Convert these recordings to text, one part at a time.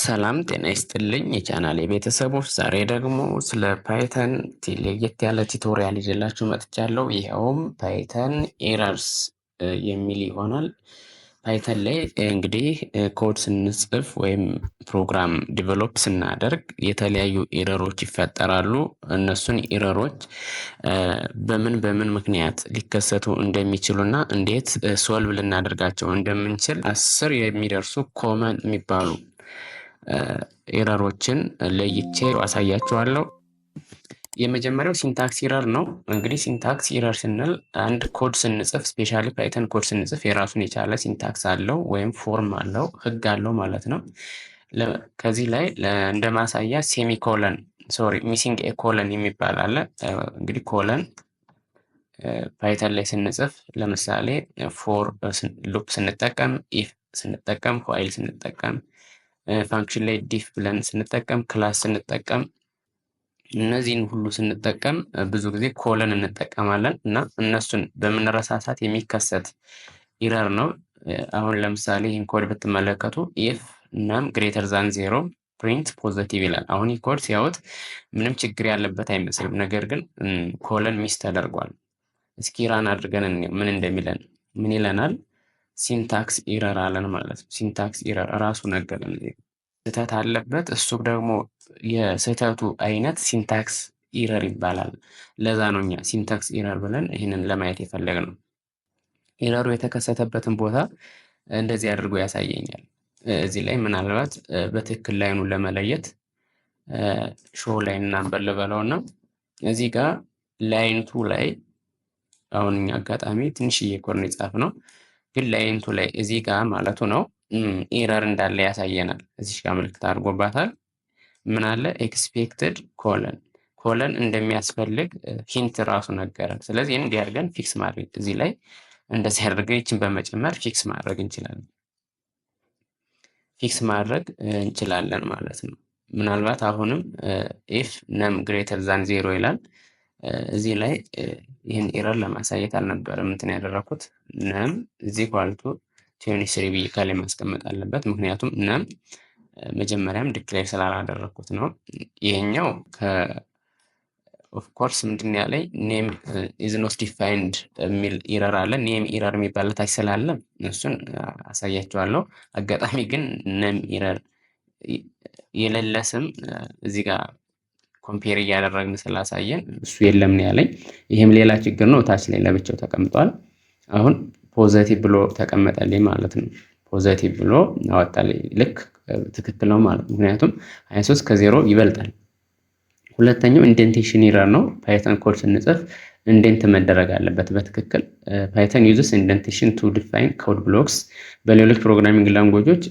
ሰላም ጤና ይስጥልኝ የቻናሌ ቤተሰቦች፣ ዛሬ ደግሞ ስለ ፓይተን ለየት ያለ ቱቶሪያል ይዤላችሁ መጥቻለሁ። ይኸውም ፓይተን ኤረርስ የሚል ይሆናል። ፓይተን ላይ እንግዲህ ኮድ ስንጽፍ ወይም ፕሮግራም ዲቨሎፕ ስናደርግ የተለያዩ ኤረሮች ይፈጠራሉ። እነሱን ኤረሮች በምን ምክንያት ሊከሰቱ እንደሚችሉና እንዴት ሶልቭ ልናደርጋቸው እንደምንችል 10 የሚደርሱ ኮመን የሚባሉ ኤረሮችን ለይቼ አሳያችኋለሁ። የመጀመሪያው ሲንታክስ ኤረር ነው። እንግዲህ ሲንታክስ ኤረር ስንል አንድ ኮድ ስንጽፍ ስፔሻሊ ፓይተን ኮድ ስንጽፍ የራሱን የቻለ ሲንታክስ አለው ወይም ፎርም አለው፣ ህግ አለው ማለት ነው። ከዚህ ላይ እንደ ማሳያ ሚሲንግ ኤ ኮለን የሚባል አለ። እንግዲህ ኮለን ፓይተን ላይ ስንጽፍ ለምሳሌ ፎር ሉፕ ስንጠቀም፣ ኢፍ ስንጠቀም፣ ዋይል ስንጠቀም፣ ፋንክሽን ላይ ዲፍ ብለን ስንጠቀም፣ ክላስ ስንጠቀም፣ እነዚህን ሁሉ ስንጠቀም ብዙ ጊዜ ኮለን እንጠቀማለን እና እነሱን በምንረሳሳት የሚከሰት ኢረር ነው። አሁን ለምሳሌ ይህን ኮድ ብትመለከቱ ኢፍ እናም ግሬተር ዛን 0 ፕሪንት ፖዘቲቭ ይላል። አሁን ይህ ኮድ ሲያዩት ምንም ችግር ያለበት አይመስልም፣ ነገር ግን ኮለን ሚስ ተደርጓል። እስኪ ራን አድርገን ምን እንደሚለን ምን ይለናል? ሲንታክስ ኢረር አለን ማለት ነው። ሲንታክስ ኢረር ራሱ ነገርን ስህተት አለበት። እሱ ደግሞ የስህተቱ አይነት ሲንታክስ ኢረር ይባላል። ለዛ ነው እኛ ሲንታክስ ኢረር ብለን ይህንን ለማየት የፈለግነው። ኢረሩ የተከሰተበትን ቦታ እንደዚህ አድርጎ ያሳየኛል። እዚህ ላይ ምናልባት በትክክል ላይኑን ለመለየት ሾው ላይን ናምበር ልበለውና እዚህ ጋር ላይንቱ ላይ አሁን እኛ አጋጣሚ ትንሽዬ ኮድ ነው የጻፍነው፣ ግን ላይንቱ ላይ እዚህ ጋር ማለቱ ነው ኤረር እንዳለ ያሳየናል። እዚህ ጋር ምልክት አድርጎባታል። ምን አለ? ኤክስፔክትድ ኮለን እንደሚያስፈልግ ሂንት ራሱ ነገረን። ስለዚህ እንዲህ አድርገን ፊክስ ማድረግ እዚህ ላይ እንደዚህ አድርገን ይችን በመጨመር ፊክስ ማድረግ እንችላለን ማለት ነው። ምናልባት አሁንም ኢፍ ነም ግሬተር ዛን 0 ይላል። እዚህ ላይ ይህን ኤረር ለማሳየት አልነበረም እንትን ያደረኩት። ነም እዚህ ኳልቱ 23 ብዬ ከላይ ማስቀመጥ አለበት፣ ምክንያቱም ነም መጀመሪያም ዲክሌር ስላላደረኩት ነው። ይሄኛው ኦፍኮርስ ምንድን ያለኝ ኔም ኢዝ ኖት ዲፋይንድ የሚል ኢረር አለ። ኔም ኢረር የሚባል ታች ስላለ እሱን አሳያችኋለሁ። አጋጣሚ ግን ነም ኢረር የሌለ ስም እዚህ ጋር ኮምፔር እያደረግን ስላሳየን እሱ የለም ነው ያለኝ። ይህም ሌላ ችግር ነው። ታች ላይ ለብቻው ተቀምጧል። አሁን ፖዘቲቭ ብሎ ተቀመጠልኝ ማለት ነው። ፖዘቲቭ ብሎ አወጣልኝ። ልክ ትክክል ነው ማለት ነው። ምክንያቱም 23 ከ0 ይበልጣል። ሁለተኛው ኢንዴንቴሽን ኢረር ነው። ፓይተን ኮድ ስንጽፍ ኢንዴንት መደረግ አለበት በትክክል። ፓይተን ዩዝስ ኢንዴንቴሽን ቱ ዲፋይን ኮድ ብሎክስ። በሌሎች ፕሮግራሚንግ ላንጉጆች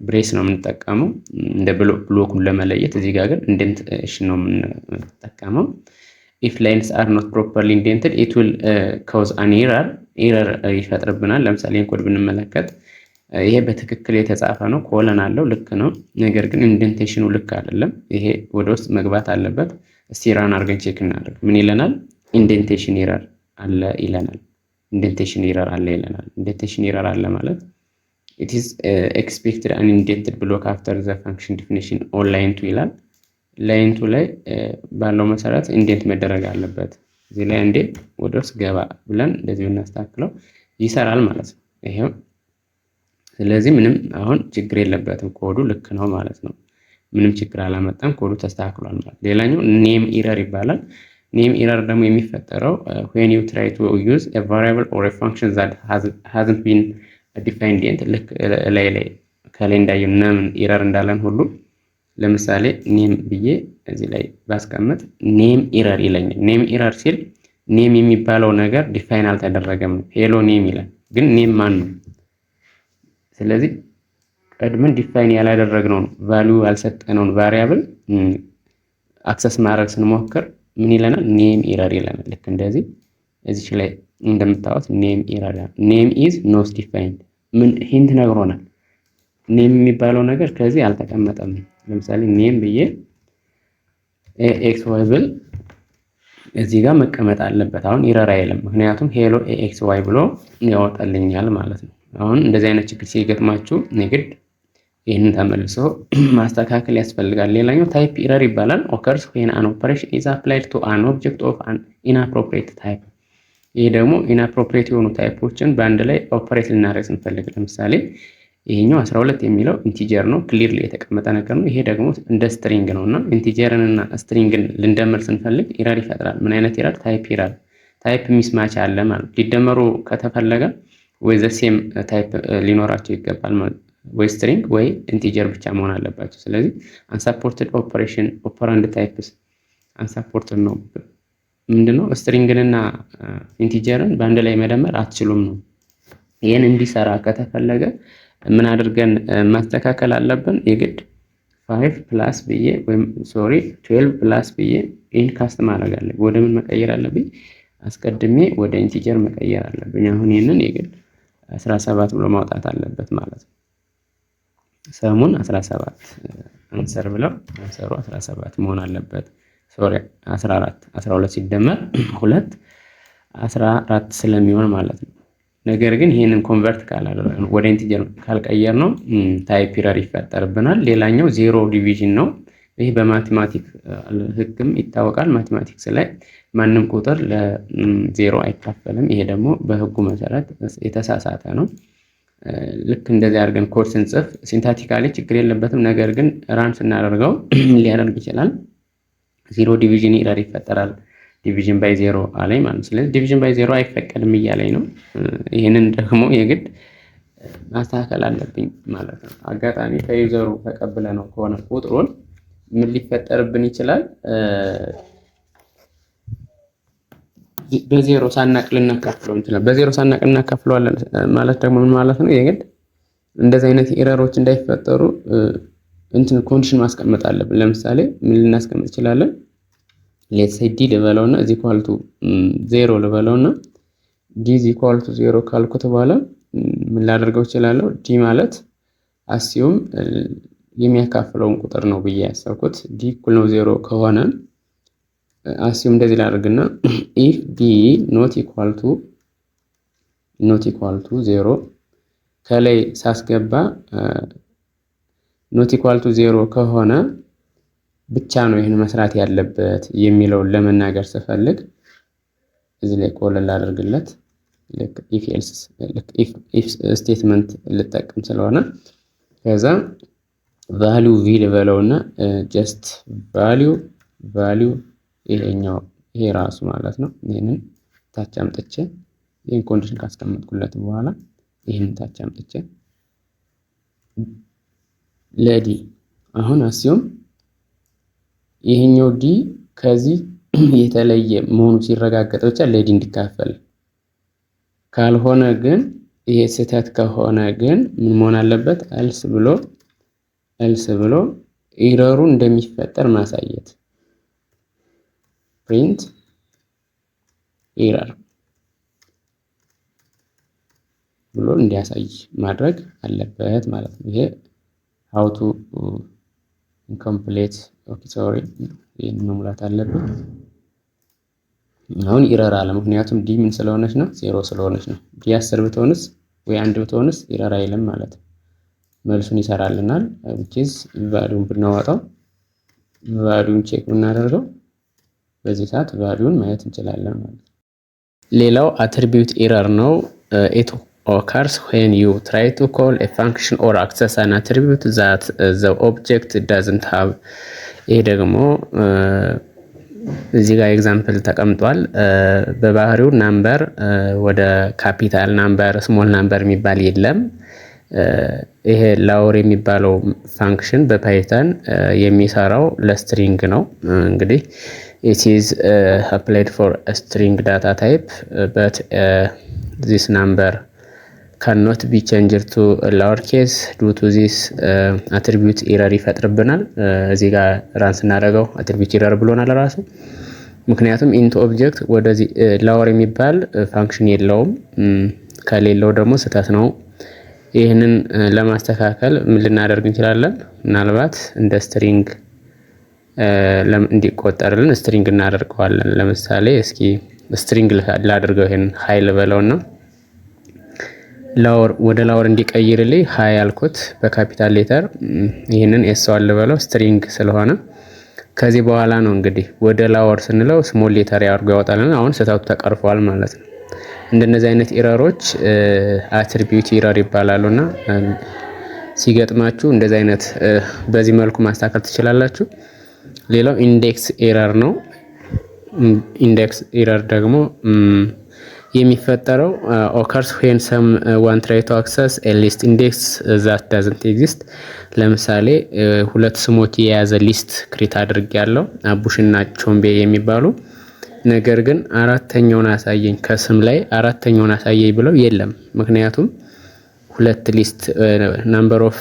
ብሬስ ነው የምንጠቀመው እንደ ብሎኩን ለመለየት። እዚህ ጋር ግን ኢንዴንቴሽን ነው የምንጠቀመው። ኢፍ ላይንስ አር ኖት ፕሮፐርሊ ኢንዴንትድ ኢት ዊል ኮዝ አን ኢረር ይፈጥርብናል። ለምሳሌ ኮድ ብንመለከት ይሄ በትክክል የተጻፈ ነው፣ ኮለን አለው፣ ልክ ነው። ነገር ግን ኢንዴንቴሽኑ ልክ አይደለም። ይሄ ወደ ውስጥ መግባት አለበት። እስቲ ራን አድርገን ቼክ እናድርግ። ምን ይለናል? ኢንዴንቴሽን ኢረር አለ ይለናል። ኢንዴንቴሽን ኢረር አለ ይለናል። ኢንዴንቴሽን ኢረር አለ ማለት it is expected an indented block after the function definition on line 2 ይላል። ላይን 2 ላይ ባለው መሰረት ኢንዴንት መደረግ አለበት። እዚህ ላይ እንዴ ወደ ውስጥ ገባ ብለን እንደዚህ ብናስተካክለው ይሰራል ማለት ነው። ይሄው ስለዚህ ምንም አሁን ችግር የለበትም፣ ኮዱ ልክ ነው ማለት ነው። ምንም ችግር አላመጣም፣ ኮዱ ተስተካክሏል ማለት። ሌላኛው ኔም ኢረር ይባላል። ኔም ኢረር ደግሞ የሚፈጠረው when you try to use a variable or a function that hasn't been defined yet። ልክ ላይ ከላይ እንዳየው ነም ኢረር እንዳለን ሁሉ ለምሳሌ ኔም ብዬ እዚህ ላይ ባስቀምጥ ኔም ኢረር ይለኛል። ኔም ኢረር ሲል ኔም የሚባለው ነገር ዲፋይን አልተደረገም። ሄሎ ኔም ይላል፣ ግን ኔም ማን ነው? ስለዚህ ቀድመን ዲፋይን ያላደረግነውን ቫልዩ ያልሰጠነውን ቫሪያብል አክሰስ ማድረግ ስንሞክር ምን ይለናል? ኔም ኢረር ይለናል። ልክ እንደዚህ እዚህ ላይ እንደምታዩት ኔም ኢረር፣ ኔም ኢዝ ኖት ዲፋይንድ። ምን ሂንት ነግሮናል? ኔም የሚባለው ነገር ከዚህ አልተቀመጠም። ለምሳሌ ኔም ብዬ ኤክስ ዋይ ብል እዚህ ጋር መቀመጥ አለበት። አሁን ኢረር አይልም፣ ምክንያቱም ሄሎ ኤክስ ዋይ ብሎ ያወጣልኛል ማለት ነው። አሁን እንደዚህ አይነት ችግር ሲገጥማችሁ ንግድ ይህንን ተመልሶ ማስተካከል ያስፈልጋል። ሌላኛው ታይፕ ኢረር ይባላል። ኦከርስ ዌን አን ኦፐሬሽን ኢዝ አፕላይድ ቱ አን ኦብጀክት ኦፍ አን ኢንአፕሮፕሪየት ታይፕ። ይሄ ደግሞ ኢንአፕሮፕሪየት የሆኑ ታይፖችን በአንድ ላይ ኦፐሬት ልናደርግ ስንፈልግ፣ ለምሳሌ ይሄኛው 12 የሚለው ኢንቲጀር ነው፣ ክሊርሊ የተቀመጠ ነገር ነው። ይሄ ደግሞ እንደ ስትሪንግ ነው እና ኢንቲጀርን እና ስትሪንግን ልንደምር ስንፈልግ ኢረር ይፈጥራል። ምን አይነት ኢረር? ታይፕ ኢረር። ታይፕ ሚስማች አለ ማለት ሊደመሩ ከተፈለገ ወይ ዘ ሴም ታይፕ ሊኖራቸው ይገባል ማለት ወይ ስትሪንግ ወይ ኢንቲጀር ብቻ መሆን አለባቸው። ስለዚህ አንሳፖርትድ ኦፐሬሽን ኦፐራንድ ታይፕስ አንሳፖርትድ ነው። ምንድነው? ስትሪንግንና ኢንቲጀርን በአንድ ላይ መደመር አትችሉም ነው። ይህን እንዲሰራ ከተፈለገ ምን አድርገን ማስተካከል አለብን? የግድ 5 ፕላስ ብዬ ወይም 12 ፕላስ ብዬ ኢን ካስት ማድረግ አለብኝ። ወደ ምን መቀየር አለብኝ? አስቀድሜ ወደ ኢንቲጀር መቀየር አለብኝ። አሁን ይህንን የግድ 17 ብሎ ማውጣት አለበት ማለት ነው። ሰሙን 17 አንሰር ብለው አንሰሩ 17 መሆን አለበት። 12 ሲደመር 2 14 ስለሚሆን ማለት ነው። ነገር ግን ይህንን ኮንቨርት ካላደረግነው ወደ ኢንቲጀር ካልቀየር ነው ታይፕ ኢረር ይፈጠርብናል። ሌላኛው ዜሮ ዲቪዥን ነው። ይህ በማቴማቲክ ህግም ይታወቃል። ማቴማቲክስ ላይ ማንም ቁጥር ለዜሮ አይካፈልም። ይሄ ደግሞ በህጉ መሰረት የተሳሳተ ነው። ልክ እንደዚህ አድርገን ኮድ ስንጽፍ ሲንታቲካሊ ችግር የለበትም። ነገር ግን ራን ስናደርገው ሊያደርግ ይችላል። ዜሮ ዲቪዥን ኢረር ይፈጠራል። ዲቪዥን ባይ ዜሮ አለኝ ማለት። ስለዚህ ዲቪዥን ባይ ዜሮ አይፈቀድም እያለኝ ነው። ይህንን ደግሞ የግድ ማስተካከል አለብኝ ማለት ነው። አጋጣሚ ከዩዘሩ ተቀብለ ነው ከሆነ ቁጥሩን ምን ሊፈጠርብን ይችላል? በዜሮ ሳናቅ ልናካፍለው እንችላለን። በዜሮ ሳናቅ እናካፍለዋለን ማለት ደግሞ ምን ማለት ነው? የግድ እንደዚህ አይነት ኤረሮች እንዳይፈጠሩ ኮንዲሽን ማስቀመጥ አለብን። ለምሳሌ ምን ልናስቀምጥ እንችላለን? ሌትስ ሴይ ዲ ልበለውና እዚ ኢኳል ቱ 0 ልበለውና ዲ እዚ ኢኳል ቱ 0 ካልኩት በኋላ ምን ላደርገው እችላለሁ? ዲ ማለት አሲዩም የሚያካፍለውን ቁጥር ነው ብዬ ያሰብኩት። ዲ እኩል ነው 0 ከሆነ አሲዩም እንደዚህ ላደርግና ኢፍ ዲ ኖት ኢኳል ቱ 0 ከላይ ሳስገባ ኖት ኢኳል ቱ 0 ከሆነ ብቻ ነው ይህን መስራት ያለበት የሚለውን ለመናገር ስፈልግ እዚህ ላይ ኮለን ላደርግለት። ልክ ኢፍ ስቴትመንት ልጠቅም ስለሆነ ከዛ ቫልዩ ቪ ልበለውና ጀስት ቫልዩ ይሄ ራሱ ማለት ነው። ይሄንን ታች አምጥቼ ይሄን ኮንዲሽን ካስቀመጥኩለት በኋላ ይሄንን ታች አምጥቼ ለዲ አሁን አስዩም ይሄኛው ዲ ከዚህ የተለየ መሆኑ ሲረጋገጥ ብቻ ለዲ እንዲካፈል፣ ካልሆነ ግን ይሄ ስህተት ከሆነ ግን ምን መሆን አለበት? ኤልስ ብሎ ኢረሩ እንደሚፈጠር ማሳየት፣ ፕሪንት ኢረር ብሎ እንዲያሳይ ማድረግ አለበት ማለት ነው። ይሄ how to incomplete ይህን መሙላት አለብን። አሁን ኢረር አለ፣ ምክንያቱም ዲ ምን ስለሆነች ነው? 0 ስለሆነች ነው። ዲ 10 ብትሆንስ ወይ 1 ብትሆንስ ኢረር አይልም ማለት ነው። መልሱን ይሰራልናል። which is ቫልዩን ብናወጣው ቫልዩን ቼክ ብናደርገው በዚህ ሰዓት ቫልዩን ማየት እንችላለን ማለት ነው። ሌላው አትሪቢዩት ኢረር ነው። it occurs when you try to call a function or access an attribute that the object doesn't have። ይሄ ደግሞ እዚህ ጋር ኤግዛምፕል ተቀምጧል። በባህሪው ናምበር ወደ ካፒታል ናምበር፣ ስሞል ናምበር የሚባል የለም። ይሄ ላውር የሚባለው ፋንክሽን በፓይተን የሚሰራው ለስትሪንግ ነው። እንግዲህ it is applied for a string data type but this number cannot be changed to lowercase due to this attribute error ይፈጥርብናል። እዚህ ጋር ራን ስናደርገው attribute error ብሎናል ራሱ። ምክንያቱም ኢንት ኦብጀክት ወደዚህ ላወር የሚባል ፋንክሽን የለውም። ከሌለው ደግሞ ስህተት ነው። ይህንን ለማስተካከል ምን ልናደርግ እንችላለን? ምናልባት እንደ ስትሪንግ እንዲቆጠርልን ስትሪንግ እናደርገዋለን። ለምሳሌ እስኪ ስትሪንግ ላድርገው፣ ይሄን ሃይ ልበለውና ላወር ወደ ላወር እንዲቀይርልኝ ሃይ አልኩት በካፒታል ሌተር። ይህንን ኤስዋን ልበለው ስትሪንግ ስለሆነ ከዚህ በኋላ ነው እንግዲህ ወደ ላወር ስንለው ስሞል ሌተር ያርጎ ያወጣልና አሁን ስህተቱ ተቀርፏል ማለት ነው። እንደነዚህ አይነት ኢረሮች አትሪቢዩት ኢረር ይባላሉና ሲገጥማችሁ እንደዚህ አይነት በዚህ መልኩ ማስተካከል ትችላላችሁ። ሌላው ኢንዴክስ ኤረር ነው። ኢንዴክስ ኤረር ደግሞ የሚፈጠረው occurs when someone try to access a list index that doesn't exist። ለምሳሌ ሁለት ስሞች የያዘ ሊስት ክሬት አድርጌያለሁ አቡሽና ቾምቤ የሚባሉ ነገር ግን አራተኛውን አሳየኝ ከስም ላይ አራተኛውን አሳየኝ ብለው የለም። ምክንያቱም ሁለት ሊስት number of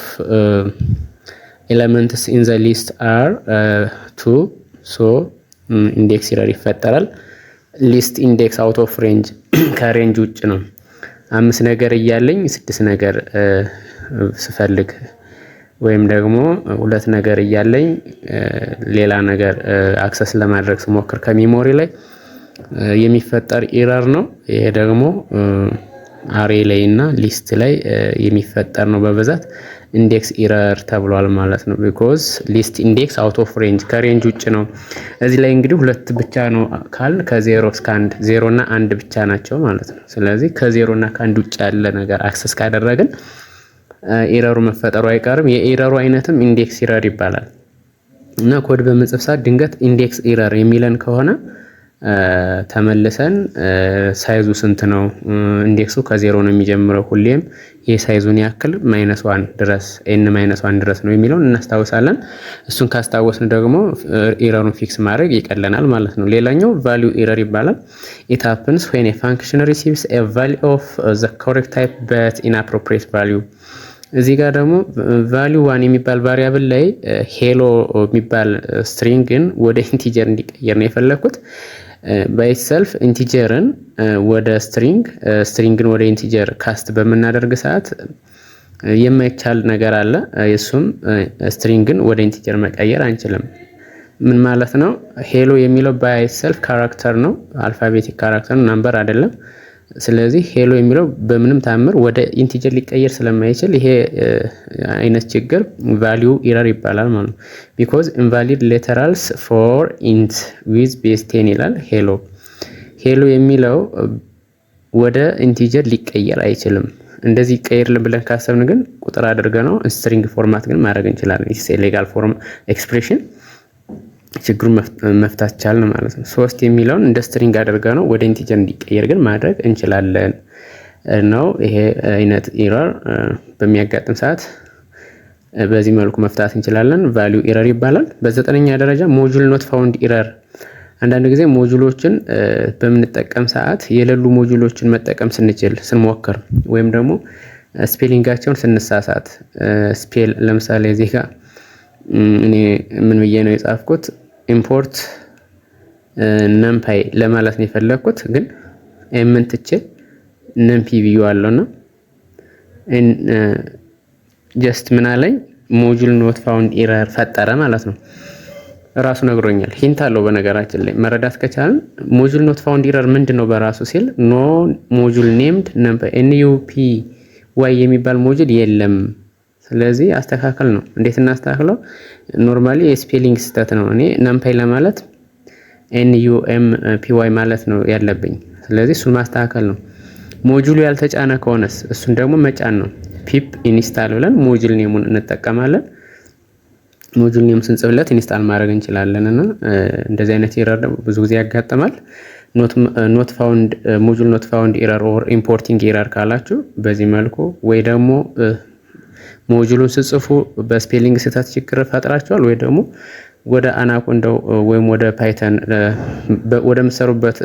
elements in the list are 2 so ኢንዴክስ ኤረር ይፈጠራል። ሊስት ኢንዴክስ አውት ኦፍ ሬንጅ ከሬንጅ ውጭ ነው። 5 ነገር እያለኝ 6 ነገር ስፈልግ ወይም ደግሞ 2 ነገር እያለኝ ሌላ ነገር አክሰስ ለማድረግ ስሞክር ከሜሞሪ ላይ የሚፈጠር ኤረር ነው። ይሄ ደግሞ አሬ ላይ እና ሊስት ላይ የሚፈጠር ነው በብዛት ኢንዴክስ ኤረር ተብሏል ማለት ነው። ቢኮዝ ሊስት ኢንዴክስ አውት ኦፍ ሬንጅ ከሬንጅ ውጭ ነው። እዚህ ላይ እንግዲህ 2 ብቻ ነው ካል ከ0 እስከ 1 0 እና 1 ብቻ ናቸው ማለት ነው። ስለዚህ ከ0 እና ከ1 ውጭ ያለ ነገር አክሰስ ካደረግን ኤረሩ መፈጠሩ አይቀርም። የኤረሩ አይነትም ኢንዴክስ ኤረር ይባላል እና ኮድ በመጽፍ ሰዓት ድንገት ኢንዴክስ ኤረር የሚለን ከሆነ ተመልሰን ሳይዙ ስንት ነው ኢንዴክሱ ከ0 ነው የሚጀምረው ሁሌም የሳይዙን ያክል -1 ድረስ n-1 ድረስ ነው የሚለውን እናስታውሳለን። እሱን ካስታወስን ደግሞ ኤረሩን ፊክስ ማድረግ ይቀለናል ማለት ነው። ሌላኛው ቫልዩ ኤረር ይባላል። it happens when a function receives a value of the correct type but inappropriate value። እዚህ ጋር ደግሞ ቫልዩ 1 የሚባል ቫሪያብል ላይ ሄሎ የሚባል ስትሪንግን ወደ ኢንቲጀር እንዲቀየር ነው የፈለኩት። ባይ ሰልፍ ኢንቲጀርን ወደ ስትሪንግን ወደ ኢንቲጀር ካስት በምናደርግ ሰዓት የማይቻል ነገር አለ። እሱም ስትሪንግን ወደ ኢንቲጀር መቀየር አንችልም። ምን ማለት ነው? ሄሎ የሚለው ባይ ሰልፍ ካራክተር ነው፣ አልፋቤቲክ ካራክተር ነው፣ ናምበር አይደለም። ስለዚህ ሄሎ የሚለው በምንም ታምር ወደ ኢንቲጀር ሊቀየር ስለማይችል ይሄ አይነት ችግር ቫልዩ ኤረር ይባላል ማለት ነው። because invalid literals for int with base 10 ይላል። ሄሎ የሚለው ወደ ኢንቲጀር ሊቀየር አይችልም። እንደዚህ ይቀየርልን ብለን ካሰብን ግን ቁጥር አድርገ ነው ስትሪንግ ፎርማት ግን ማድረግ እንችላለን። ኢትስ ሌጋል ፎርም ኤክስፕሬሽን ችግሩን መፍታት ቻልን ማለት ነው። 3 የሚለውን እንደ ስትሪንግ አድርገ ነው ወደ ኢንቲጀር እንዲቀየር ግን ማድረግ እንችላለን ነው። ይሄ አይነት ኤረር በሚያጋጥም ሰዓት በዚህ መልኩ መፍታት እንችላለን። ቫልዩ ኤረር ይባላል። በ9ኛ ደረጃ ሞጁል ኖት ፋውንድ ኤረር። አንዳንድ ጊዜ ሞጁሎችን በምንጠቀም ሰዓት የሌሉ ሞጁሎችን መጠቀም ስንሞክር ወይም ደግሞ ስፔሊንጋቸውን ስንሳሳት ስፔል ለምሳሌ እዚህ ጋር እኔ ምን ብዬ ነው የጻፍኩት ኢምፖርት ነምፓይ ለማለት ነው የፈለኩት ግን ኤምን ትቼ ነምፒ ብዬዋለሁና ጀስት ምን አለኝ ሞጁል ኖት ፋውንድ ኤረር ፈጠረ ማለት ነው። ራሱ ነግሮኛል። ሂንት አለው በነገራችን ላይ መረዳት ከቻልን ሞጁል ኖት ፋውንድ ኤረር ምንድነው በራሱ ሲል ኖ ሞጁል ኔምድ ነምፓይ NUPY የሚባል ሞጁል የለም። ስለዚህ አስተካከል ነው። እንዴት እናስተካክለው? ኖርማሊ የስፔሊንግ ስህተት ነው። እኔ ነምፓይ ለማለት NUMPY ማለት ነው ያለብኝ። ስለዚህ እሱን ማስተካከል ነው። ሞጁሉ ያልተጫነ ከሆነስ እሱን ደግሞ መጫን ነው። ፒፕ ኢንስታል ብለን ሞጁል ኔሙን እንጠቀማለን። ሞጁል ኔም ስንጽፍለት ኢንስታል ማድረግ እንችላለን እና እንደዚህ አይነት ኤረር ደግሞ ብዙ ጊዜ ያጋጥማል። ኖት ፋውንድ ሞጁል ኖት ፋውንድ ኤረር ኦር ኢምፖርቲንግ ኤረር ካላችሁ በዚህ መልኩ ወይ ደግሞ ሞጁሉን ስጽፉ በስፔሊንግ ስህተት ችግር ፈጥራችኋል ወይ ደግሞ ወደ አናኮንዳው ወይም ወደ ፓይተን ወደ ምሰሩበት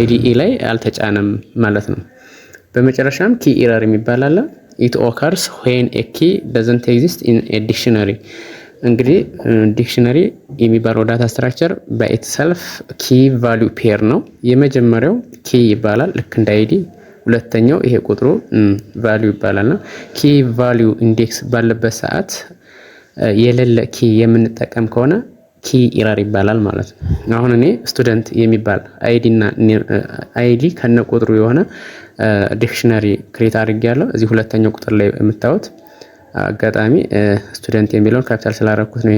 IDE ላይ አልተጫነም ማለት ነው። በመጨረሻም ኪ ኤረር የሚባል አለ። it occurs when a key doesn't exist in a dictionary። እንግዲህ ዲክሽነሪ የሚባለው ዳታ ስትራክቸር by itself key value pair ነው። የመጀመሪያው ኪ ይባላል ልክ እንደ ID። ሁለተኛው ይሄ ቁጥሩ ቫልዩ ይባላልና ኪ ቫልዩ ኢንዴክስ ባለበት ሰዓት የሌለ ኪ የምንጠቀም ከሆነ ኪ ኢረር ይባላል ማለት ነው። አሁን እኔ ስቱደንት የሚባል አይዲ ከነ ቁጥሩ የሆነ ዲክሽነሪ ክሬት አድርጌያለሁ። እዚህ ሁለተኛው ቁጥር ላይ የምታዩት አጋጣሚ ስቱደንት የሚለውን ካፒታል ስላደረኩት ነው።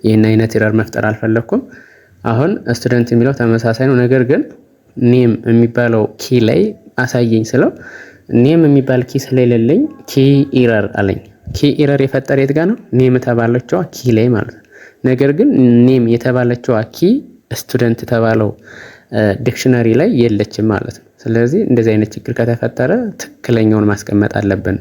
ይህን አይነት ኢረር መፍጠር አልፈለኩም። አሁን ስቱደንት የሚለው ተመሳሳይ ነው። ነገር ግን ኔም የሚባለው ኪ ላይ አሳየኝ ስለው ኔም የሚባል ኪ ስለሌለኝ ኪ ኢረር አለኝ። ኪ ኢረር የፈጠረ የት ጋር ነው? ኔም የተባለችዋ ኪ ላይ ማለት ነው። ነገር ግን ኔም የተባለችዋ ኪ ስቱደንት የተባለው ዲክሽነሪ ላይ የለችም ማለት ነው። ስለዚህ እንደዚህ አይነት ችግር ከተፈጠረ ትክክለኛውን ማስቀመጥ አለብን።